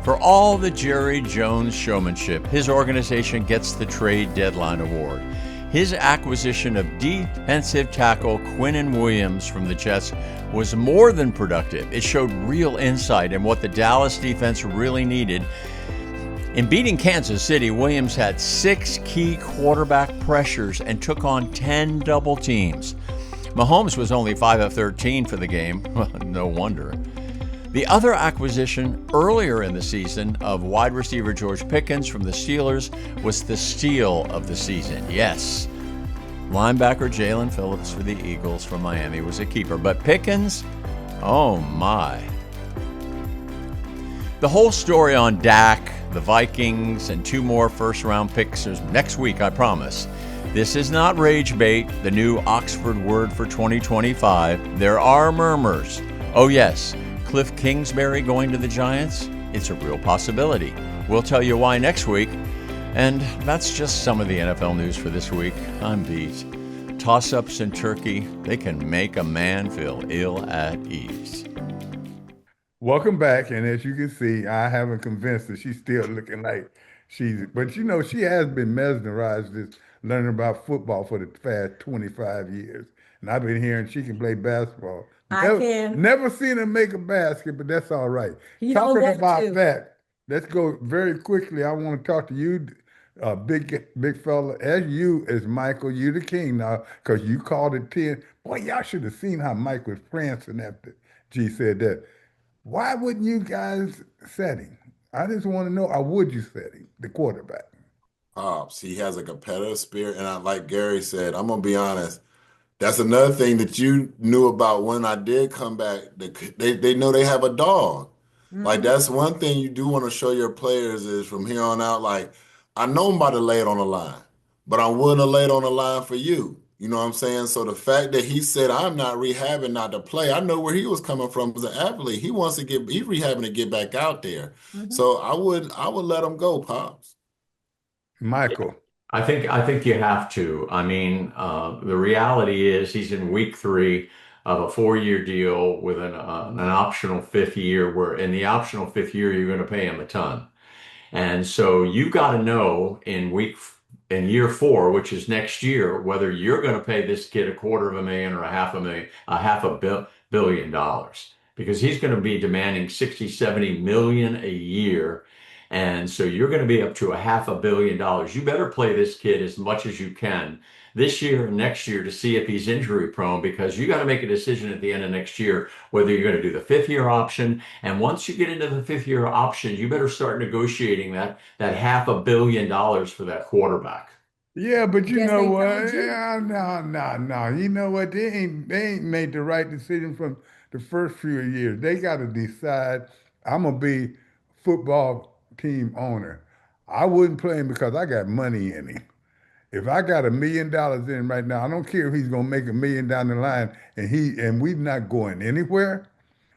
For all the Jerry Jones showmanship, his organization gets the trade deadline award. His acquisition of defensive tackle Quinnen Williams from the Jets was more than productive. It showed real insight in what the Dallas defense really needed. In beating Kansas City, Williams had 6 key quarterback pressures and took on 10 double teams. Mahomes was only 5 of 13 for the game. No wonder. The other acquisition earlier in the season of wide receiver George Pickens from the Steelers was the steal of the season. Yes, linebacker Jalen Phillips for the Eagles from Miami was a keeper, but Pickens, oh my. The whole story on Dak, the Vikings, and 2 more first-round picks is next week, I promise. This is not rage bait, the new Oxford word for 2025. There are murmurs. Oh yes, Cliff Kingsbury going to the Giants? It's a real possibility. We'll tell you why next week. And that's just some of the NFL news for this week. I'm beat. Toss-ups in Turkey, they can make a man feel ill at ease. Welcome back, and as you can see, I haven't convinced her. She's still looking like but she has been mesmerized just learning about football for the past 25 years. And I've been hearing she can play basketball. Never seen her make a basket, but that's all right. Talking about that, let's go very quickly. I want to talk to you, big fella, as Michael, you the king now, because you called it 10. Boy, y'all should have seen how Mike was prancing after G said that. Why wouldn't you guys set him? I just want to know, or would you set him, the quarterback? Pops, he has a competitive spirit, and like Gary said, I'm gonna be honest. That's another thing that you knew about when I did come back. They know they have a dog. Like that's one thing you do want to show your players is from here on out. Like I know I'm about to lay it on the line, but I'm willing to lay it on the line for you. You know what I'm saying? So the fact that he said I'm not rehabbing not to play, I know where he was coming from as an athlete. He's rehabbing to get back out there. So I would let him go, Pops. Michael. I think you have to. I mean, the reality is he's in week 3 of a 4-year deal with an optional 5th year, where in the optional 5th year, you're going to pay him a ton. And so you got to know in year 4, which is next year, whether you're going to pay this kid $250,000 or $500 million, because he's going to be demanding 60, 70 million a year. And so you're going to be up to $500 million. You better play this kid as much as you can this year and next year to see if he's injury prone, because you got to make a decision at the end of next year whether you're going to do the 5th year option. And once you get into the 5th year option, you better start negotiating that $500 million for that quarterback. Yeah, but you know what? Yeah, no. You know what? They ain't made the right decision from the first few years. They got to decide. I'm gonna be football team owner. I wouldn't play him because I got money in him. If I got $1 million in right now, I don't care if he's gonna make $1 million down the line, and we're not going anywhere.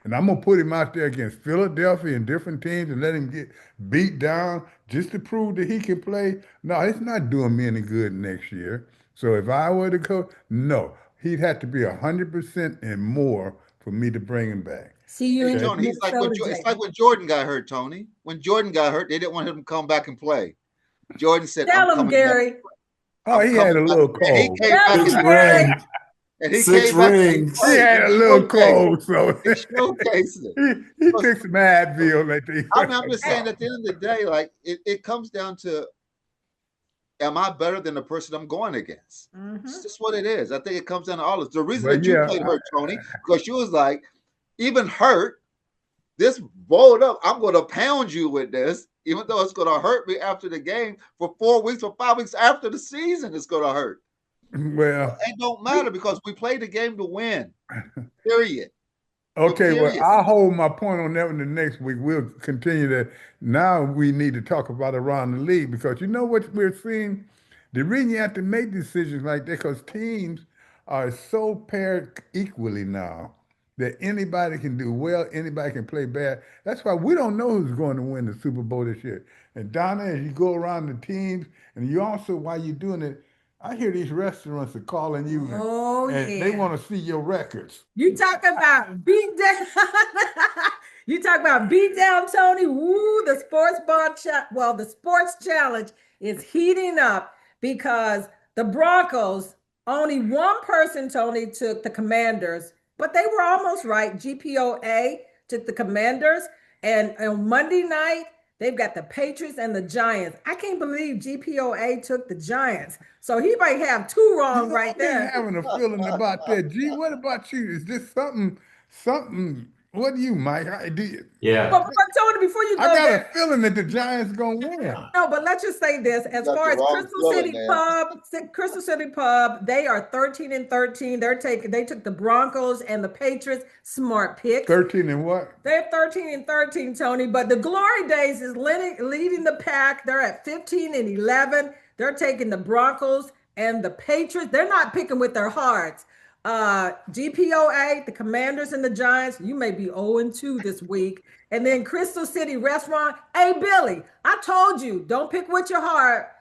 And I'm gonna put him out there against Philadelphia and different teams and let him get beat down just to prove that he can play. No, it's not doing me any good next year. So if I were to go, no, he'd have to be 100% and more for me to bring him back. See you in Tony, it's like when Jordan got hurt, Tony. When Jordan got hurt, they didn't want him to come back and play. Jordan said, Tell him, Gary. Oh, he had a little cold. And he came back and played. And he came back and He had a little cold, so he showcased it. he took some Advil. I'm just saying, at the end of the day, like it comes down to, am I better than the person I'm going against? It's just what it is. I think it comes down to all this. The reason that you played hurt, Tony, because you was like, even hurt, this bowled up, I'm going to pound you with this, even though it's going to hurt me after the game for 4 weeks or 5 weeks after the season, it's going to hurt. Well, it don't matter because we played the game to win. Period. Okay, well, I'll hold my point on that one the next week. We'll continue that. Now we need to talk about around the league, because you know what we're seeing? The reason you have to make decisions like that, because teams are so paired equally now that anybody can do well, anybody can play bad. That's why we don't know who's going to win the Super Bowl this year. And Donna, as you go around the teams, and you also, while you're doing it, I hear these restaurants are calling you and they want to see your records. You talk about beat down. You talk about beat down, Tony. Woo, the sports challenge is heating up because the Broncos, only one person, Tony, took the Commanders, but they were almost right. GPOA took the Commanders, and on Monday night, they've got the Patriots and the Giants. I can't believe GPOA took the Giants. So he might have 2 wrong right there. I'm having a feeling about that. G, what about you? Is this something What do you, Mike? Yeah. But Tony, before you I go got there, a feeling that the Giants gonna win. no, but let's just say this: as Got far the as wrong feeling there. Crystal City Pub, they are 13-13. They took the Broncos and the Patriots. Smart picks. 13 and what? They're 13-13, Tony. But the Glory Days is leading the pack. They're at 15-11. They're taking the Broncos and the Patriots. They're not picking with their hearts. GPOA, the Commanders and the Giants, you may be 0-2 this week. And then Crystal City Restaurant. Hey, Billy, I told you, don't pick with your heart.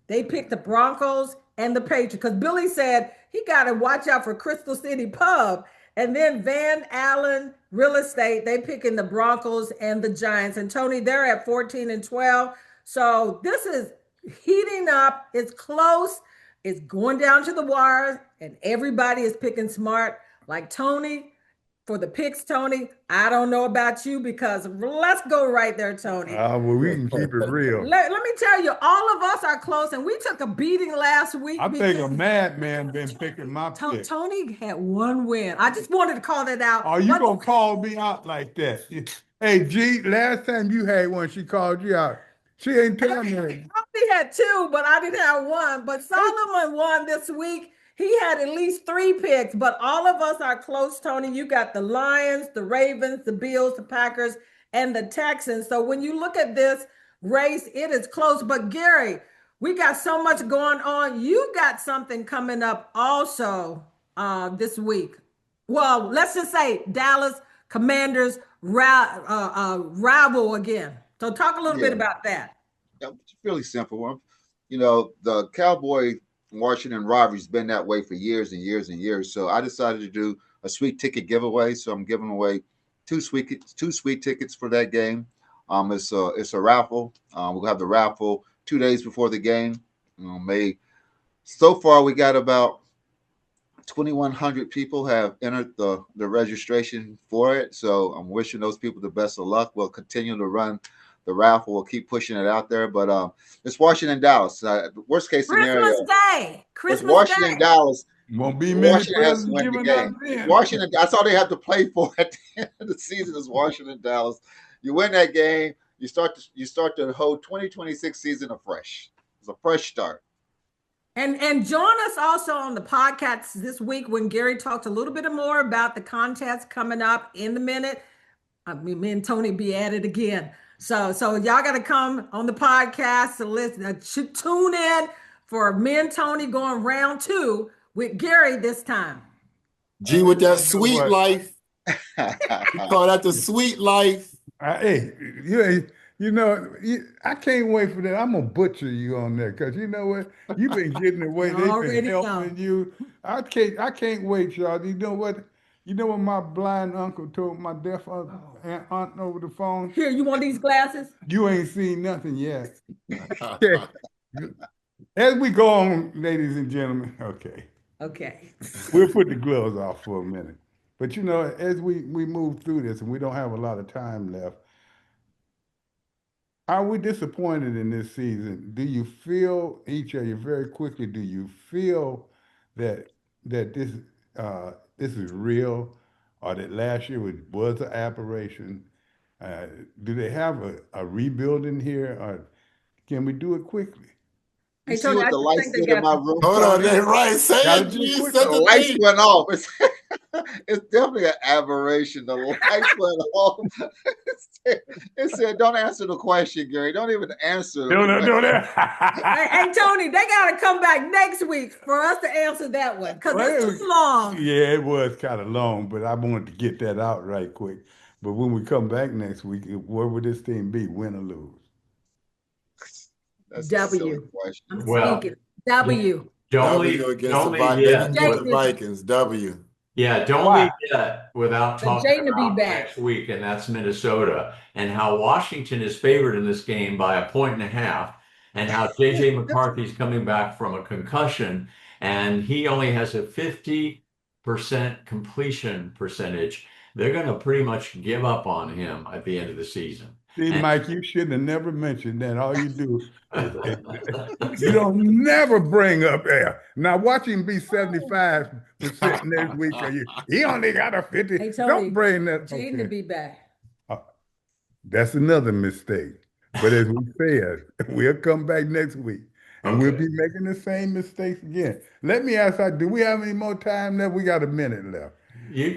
They picked the Broncos and the Patriots because Billy said he got to watch out for Crystal City Pub. And then Van Allen Real Estate, they picking the Broncos and the Giants. And Tony, they're at 14-12. So this is heating up. It's close. It's going down to the wire, and everybody is picking smart. Like Tony, for the picks, Tony, I don't know about you because let's go right there, Tony. Well, we can keep it real. Let me tell you, all of us are close, and we took a beating last week. I think a madman been picking my pick. Tony had one win. I just wanted to call that out. Are you gonna call me out like that? Hey, G, last time you had one, she called you out. She ain't telling me. I only had two, but I didn't have one. But Solomon won this week. He had at least 3 picks, but all of us are close, Tony. You got the Lions, the Ravens, the Bills, the Packers, and the Texans. So when you look at this race, it is close. But Gary, we got so much going on. You got something coming up also this week. Well, let's just say Dallas Commanders rival again. So talk a little bit about that. It's really simple. You know, the Cowboy Washington rivalry's been that way for years and years and years. So I decided to do a sweet ticket giveaway. So I'm giving away two sweet tickets for that game. It's a raffle. We'll have the raffle 2 days before the game. So far we got about 2,100 people have entered the registration for it. So I'm wishing those people the best of luck. We'll continue to run the raffle. We'll keep pushing it out there. But it's Washington, Dallas. Worst case scenario. Christmas Washington, Day. Dallas. Won't be Washington has to win the game. Washington, that's all they have to play for at the end of the season is Washington, Dallas. You win that game, you start the whole 2026 season afresh. It's a fresh start. And join us also on the podcast this week when Gary talks a little bit more about the contest coming up in the minute. Me and Tony be at it again. So y'all got to come on the podcast to listen. Tune in for me and Tony going round 2 with Gary this time. G with that sweet life. You call that the sweet life. Hey, I can't wait for that. I'm gonna butcher you on that because you know what? You've been getting away. They've been helping you. I can't wait, y'all. You know what? You know what my blind uncle told my deaf aunt over the phone? Here, you want these glasses? You ain't seen nothing yet. Okay. As we go on, ladies and gentlemen, okay. We'll put the gloves off for a minute. But as we move through this and we don't have a lot of time left, are we disappointed in this season? Do you feel, each of you, very quickly, do you feel that this is real, or that last year was an aberration? Do they have a rebuilding here, or can we do it quickly? You see what the lights did in my room? Hold on, that's right. Say it, G. The lights went off. It's definitely an aberration. The lights went off. It said, "Don't answer the question, Gary. Don't even answer." Don't. Hey, Tony, they got to come back next week for us to answer that one because it's too long. Yeah, it was kind of long, but I wanted to get that out right quick. But when we come back next week, where would this team be, win or lose? That's W. I'm speaking. W. W against the Vikings. W. Yeah, don't leave yet without talking about next week, and that's Minnesota, and how Washington is favored in this game by 1.5 points, and how J.J. McCarthy's coming back from a concussion, and he only has a 50% completion percentage. They're going to pretty much give up on him at the end of the season. See, Mike, you should have never mentioned that. All you do is you don't never bring up air. Now watch him be 75% next week. He only got a 50. Hey, Tony, Don't bring that. Jaden Okay. to be back. That's another mistake. But as we said, we'll come back next week and we'll be making the same mistakes again. Let me ask you, do we have any more time left? We got a minute left. You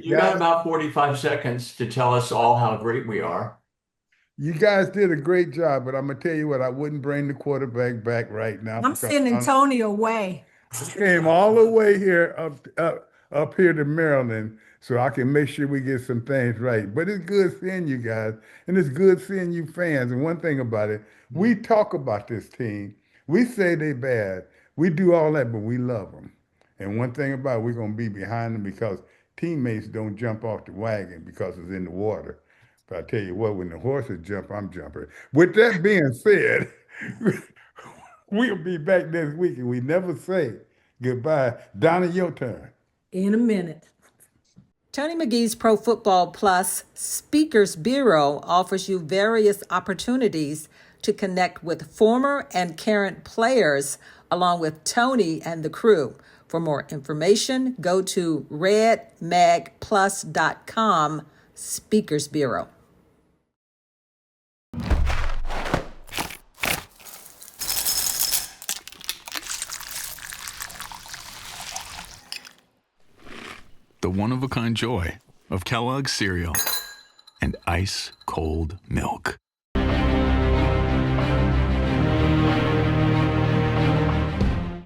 got about 45 seconds to tell us all how great we are. You guys did a great job, but I'm gonna tell you what, I wouldn't bring the quarterback back right now. I'm sending Tony away. He came all the way here up here to Maryland so I can make sure we get some things right. But it's good seeing you guys, and it's good seeing you fans. And one thing about it, we talk about this team. We say they bad. We do all that, but we love them. And one thing about it, we're gonna be behind them because teammates don't jump off the wagon because it's in the water. But I tell you what, when the horses jump, I'm jumping. With that being said, we'll be back next week, and we never say goodbye. Donna, your turn. In a minute. Tony McGee's Pro Football Plus Speakers Bureau offers you various opportunities to connect with former and current players along with Tony and the crew. For more information, go to redmagplus.com Speakers Bureau. The one-of-a-kind joy of Kellogg's cereal and ice-cold milk.